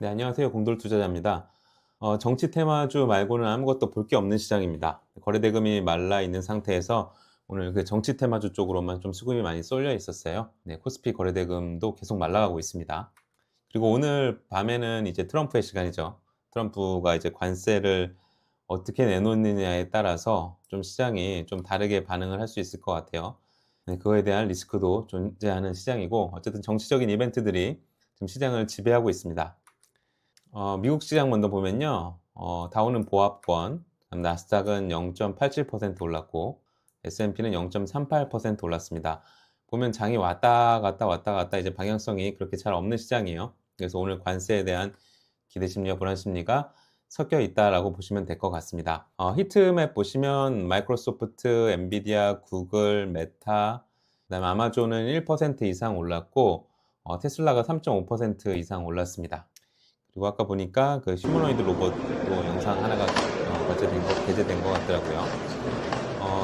네, 안녕하세요. 공돌 투자자입니다. 정치 테마주 말고는 아무것도 볼 게 없는 시장입니다. 거래대금이 말라 있는 상태에서 오늘 그 정치 테마주 쪽으로만 좀 수급이 많이 쏠려 있었어요. 네, 코스피 거래대금도 계속 말라가고 있습니다. 그리고 오늘 밤에는 이제 트럼프의 시간이죠. 트럼프가 이제 관세를 어떻게 내놓느냐에 따라서 좀 시장이 좀 다르게 반응을 할 수 있을 것 같아요. 네, 그거에 대한 리스크도 존재하는 시장이고, 어쨌든 정치적인 이벤트들이 지금 시장을 지배하고 있습니다. 미국 시장 먼저 보면요. 다우는 보합권, 그다음 나스닥은 0.87% 올랐고 S&P는 0.38% 올랐습니다. 보면 장이 왔다 갔다 왔다 갔다 이제 방향성이 그렇게 잘 없는 시장이에요. 그래서 오늘 관세에 대한 기대 심리와 불안 심리가 섞여 있다라고 보시면 될 것 같습니다. 히트맵 보시면 마이크로소프트, 엔비디아, 구글, 메타, 그다음에 아마존은 1% 이상 올랐고 테슬라가 3.5% 이상 올랐습니다. 그리고 아까 보니까 그 휴머노이드 로봇도 영상 하나가 게재된 것 같더라고요.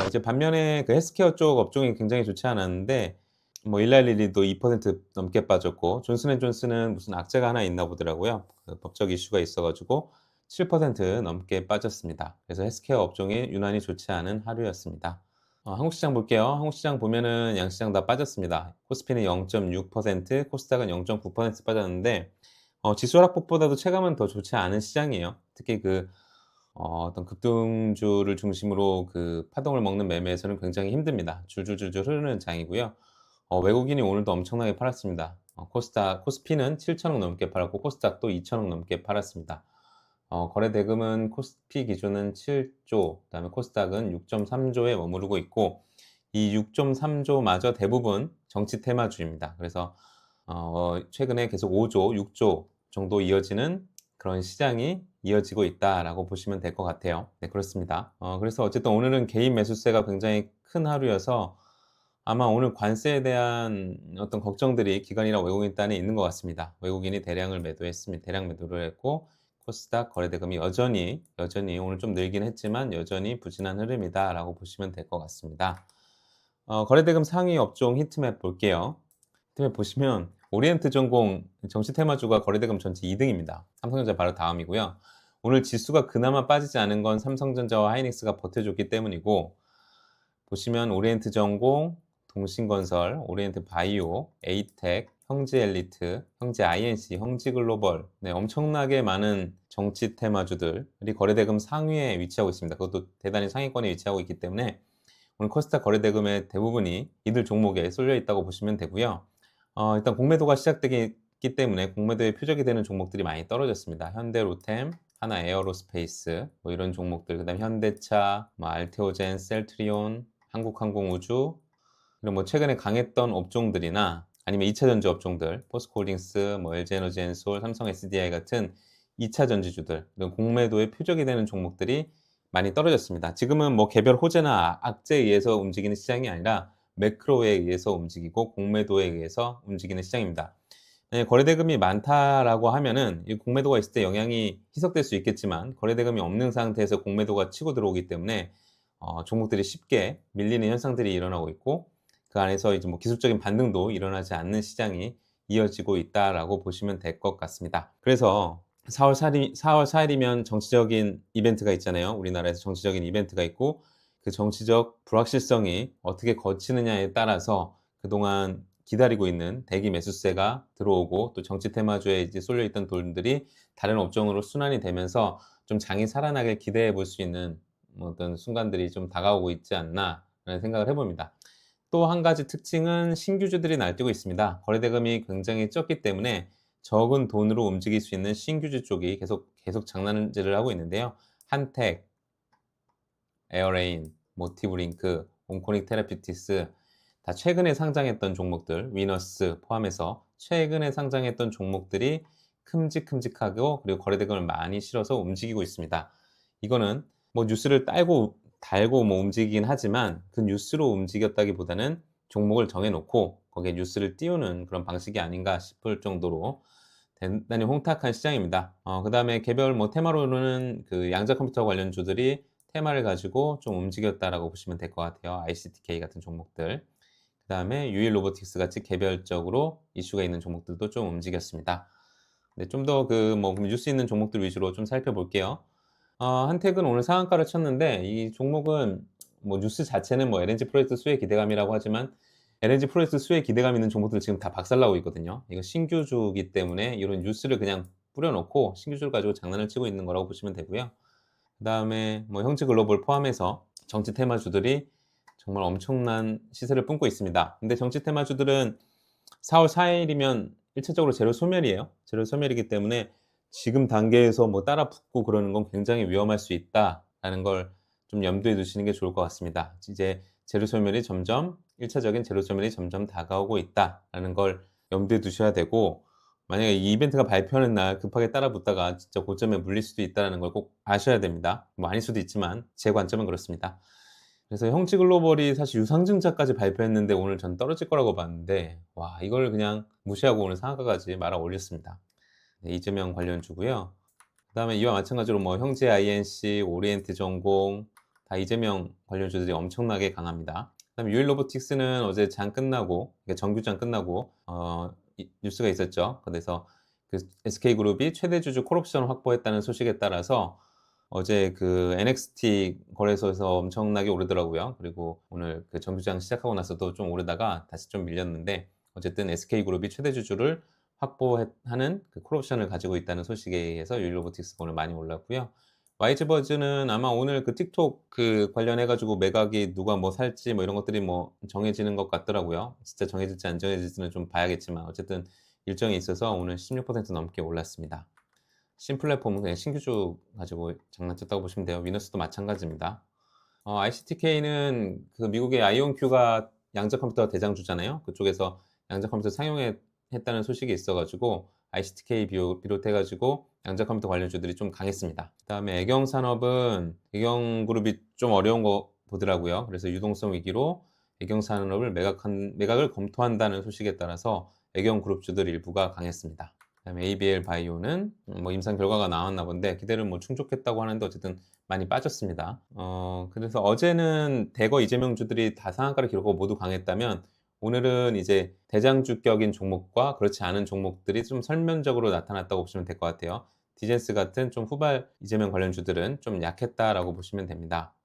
이제 반면에 그 헬스케어 쪽 업종이 굉장히 좋지 않았는데 뭐 일라일리도 2% 넘게 빠졌고 존슨앤존슨은 무슨 악재가 하나 있나 보더라고요. 그 법적 이슈가 있어 가지고 7% 넘게 빠졌습니다. 그래서 헬스케어 업종이 유난히 좋지 않은 하루였습니다. 한국 시장 볼게요. 한국 시장 보면은 양시장 다 빠졌습니다. 코스피는 0.6%, 코스닥은 0.9% 빠졌는데 지수 하락폭보다도 체감은 더 좋지 않은 시장이에요. 특히 어떤 급등주를 중심으로 그 파동을 먹는 매매에서는 굉장히 힘듭니다. 줄줄줄줄 흐르는 장이고요. 외국인이 오늘도 엄청나게 팔았습니다. 코스피는 7천억 넘게 팔았고 코스닥도 2천억 넘게 팔았습니다. 거래 대금은 코스피 기준은 7조, 그다음에 코스닥은 6.3조에 머무르고 있고 이 6.3조마저 대부분 정치 테마주입니다. 그래서 최근에 계속 5조, 6조 정도 이어지는 그런 시장이 이어지고 있다라고 보시면 될 것 같아요. 네, 그렇습니다. 그래서 어쨌든 오늘은 개인 매수세가 굉장히 큰 하루여서 아마 오늘 관세에 대한 어떤 걱정들이 기관이랑 외국인 단에 있는 것 같습니다. 외국인이 대량을 매도했습니다. 대량 매도를 했고 코스닥 거래대금이 여전히 오늘 좀 늘긴 했지만 여전히 부진한 흐름이다라고 보시면 될 것 같습니다. 거래대금 상위 업종 히트맵 볼게요. 히트맵 보시면 오리엔트 전공 정시 테마주가 거래대금 전체 2등입니다. 삼성전자 바로 다음이고요. 오늘 지수가 그나마 빠지지 않은 건 삼성전자와 하이닉스가 버텨줬기 때문이고 보시면 오리엔트 전공, 동신건설, 오리엔트 바이오, 에이텍, 형지엘리트, 형지 INC, 형지글로벌 네, 엄청나게 많은 정치 테마주들이 거래대금 상위에 위치하고 있습니다. 그것도 대단히 상위권에 위치하고 있기 때문에 오늘 코스닥 거래대금의 대부분이 이들 종목에 쏠려 있다고 보시면 되고요. 일단 공매도가 시작되기 때문에 공매도의 표적이 되는 종목들이 많이 떨어졌습니다. 현대로템, 하나 에어로스페이스 뭐 이런 종목들, 그다음 현대차, 뭐 알테오젠, 셀트리온, 한국항공우주 그리고 뭐 최근에 강했던 업종들이나 아니면 2차 전지 업종들, 포스코홀딩스, 뭐 LG에너지앤솔, 삼성 SDI 같은 2차 전지주들, 이런 공매도의 표적이 되는 종목들이 많이 떨어졌습니다. 지금은 뭐 개별 호재나 악재에 의해서 움직이는 시장이 아니라 매크로에 의해서 움직이고 공매도에 의해서 움직이는 시장입니다. 거래대금이 많다라고 하면은 이 공매도가 있을 때 영향이 희석될 수 있겠지만 거래대금이 없는 상태에서 공매도가 치고 들어오기 때문에 종목들이 쉽게 밀리는 현상들이 일어나고 있고 그 안에서 이제 뭐 기술적인 반등도 일어나지 않는 시장이 이어지고 있다라고 보시면 될 것 같습니다. 그래서 4월 4일이면 정치적인 이벤트가 있잖아요. 우리나라에서 정치적인 이벤트가 있고 그 정치적 불확실성이 어떻게 거치느냐에 따라서 그동안 기다리고 있는 대기 매수세가 들어오고 또 정치 테마주에 이제 쏠려 있던 돈들이 다른 업종으로 순환이 되면서 좀 장이 살아나길 기대해 볼 수 있는 어떤 순간들이 좀 다가오고 있지 않나라는 생각을 해봅니다. 또 한 가지 특징은 신규주들이 날뛰고 있습니다. 거래대금이 굉장히 적기 때문에 적은 돈으로 움직일 수 있는 신규주 쪽이 계속 장난질을 하고 있는데요. 한택, 에어레인, 모티브링크, 온코닉 테라피uti스 다 최근에 상장했던 종목들, 위너스 포함해서 최근에 상장했던 종목들이 큼직큼직하고 그리고 거래대금을 많이 실어서 움직이고 있습니다. 이거는 뭐 뉴스를 달고 뭐 움직이긴 하지만 그 뉴스로 움직였다기보다는 종목을 정해놓고 거기에 뉴스를 띄우는 그런 방식이 아닌가 싶을 정도로 대단히 홍탁한 시장입니다. 그다음에 개별 뭐 테마로는 그 양자 컴퓨터 관련주들이 테마를 가지고 좀 움직였다라고 보시면 될 것 같아요. ICTK 같은 종목들. 그다음에 유일 로보틱스 같이 개별적으로 이슈가 있는 종목들도 좀 움직였습니다. 네, 좀 더 뉴스 있는 종목들 위주로 좀 살펴볼게요. 한택은 오늘 상한가를 쳤는데 이 종목은 뉴스 자체는 LNG 프로젝트 수혜 기대감이라고 하지만 LNG 프로젝트 수혜 기대감 있는 종목들 지금 다 박살나고 있거든요. 이거 신규주기 때문에 이런 뉴스를 그냥 뿌려 놓고 신규주를 가지고 장난을 치고 있는 거라고 보시면 되고요. 그다음에 형지글로벌 포함해서 정치 테마주들이 정말 엄청난 시세를 뿜고 있습니다. 근데 정치 테마주들은 4월 4일이면 일차적으로 재료 소멸이에요. 재료 소멸이기 때문에 지금 단계에서 따라 붙고 그러는 건 굉장히 위험할 수 있다라는 걸 좀 염두에 두시는 게 좋을 것 같습니다. 이제 재료 소멸이 점점 1차적인 재료 소멸이 점점 다가오고 있다라는 걸 염두에 두셔야 되고, 만약에 이 이벤트가 발표하는 날 급하게 따라 붙다가 진짜 고점에 물릴 수도 있다라는 걸 꼭 아셔야 됩니다. 아닐 수도 있지만 제 관점은 그렇습니다. 그래서 형지글로벌이 사실 유상증자까지 발표했는데 오늘 전 떨어질 거라고 봤는데, 와, 이걸 그냥 무시하고 오늘 상한가까지 말아 올렸습니다. 네, 이재명 관련주고요. 그다음에 이와 마찬가지로 형제 INC, 오리엔트 전공 다 이재명 관련주들이 엄청나게 강합니다. 그다음에 유일로보틱스는 어제 장 끝나고, 정규장 끝나고 뉴스가 있었죠. 그래서 그 SK그룹이 최대 주주 콜옵션 확보했다는 소식에 따라서 어제 그 NXT 거래소에서 엄청나게 오르더라고요. 그리고 오늘 그 정규장 시작하고 나서도 좀 오르다가 다시 좀 밀렸는데, 어쨌든 SK그룹이 최대 주주를 확보하는 그 콜옵션을 가지고 있다는 소식에 의해서 유일로보틱스가 오늘 많이 올랐고요. YG버즈는 아마 오늘 그 틱톡 그 관련해 가지고 매각이 누가 살지 이런 것들이 정해지는 것 같더라고요. 진짜 정해질지 안 정해질지는 좀 봐야겠지만 어쨌든 일정이 있어서 오늘 16% 넘게 올랐습니다. 신플랫폼은 그냥 신규주 가지고 장난쳤다고 보시면 돼요. 위너스도 마찬가지입니다. ICTK는 그 미국의 아이온큐가 양자 컴퓨터 대장주잖아요. 그쪽에서 양자 컴퓨터 상용했다는 소식이 있어 가지고 ICTK 비롯해 가지고 양자 컴퓨터 관련주들이 좀 강했습니다. 그다음에 애경산업은 애경그룹이 좀 어려운 거 보더라고요. 그래서 유동성 위기로 애경산업을 매각을 검토한다는 소식에 따라서 애경그룹주들 일부가 강했습니다. 그다음에 ABL 바이오는 임상 결과가 나왔나 본데 기대를 충족했다고 하는데 어쨌든 많이 빠졌습니다. 그래서 어제는 대거 이재명주들이 다 상한가를 기록하고 모두 강했다면, 오늘은 이제 대장주격인 종목과 그렇지 않은 종목들이 좀 설면적으로 나타났다고 보시면 될 것 같아요. 디젠스 같은 좀 후발 이재명 관련주들은 좀 약했다라고 보시면 됩니다.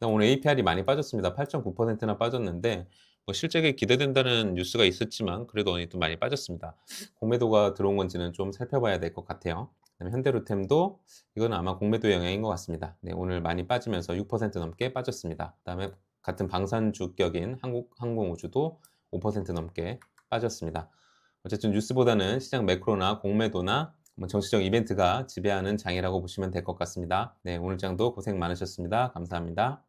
오늘 APR이 많이 빠졌습니다. 8.9%나 빠졌는데 실적이 기대된다는 뉴스가 있었지만 그래도 오늘 또 많이 빠졌습니다. 공매도가 들어온 건지는 좀 살펴봐야 될 것 같아요. 그다음에 현대로템도 이건 아마 공매도 영향인 것 같습니다. 네, 오늘 많이 빠지면서 6% 넘게 빠졌습니다. 그다음에 같은 방산주격인 항공우주도 5% 넘게 빠졌습니다. 어쨌든 뉴스보다는 시장 매크로나 공매도나 정치적 이벤트가 지배하는 장이라고 보시면 될 것 같습니다. 네, 오늘 장도 고생 많으셨습니다. 감사합니다.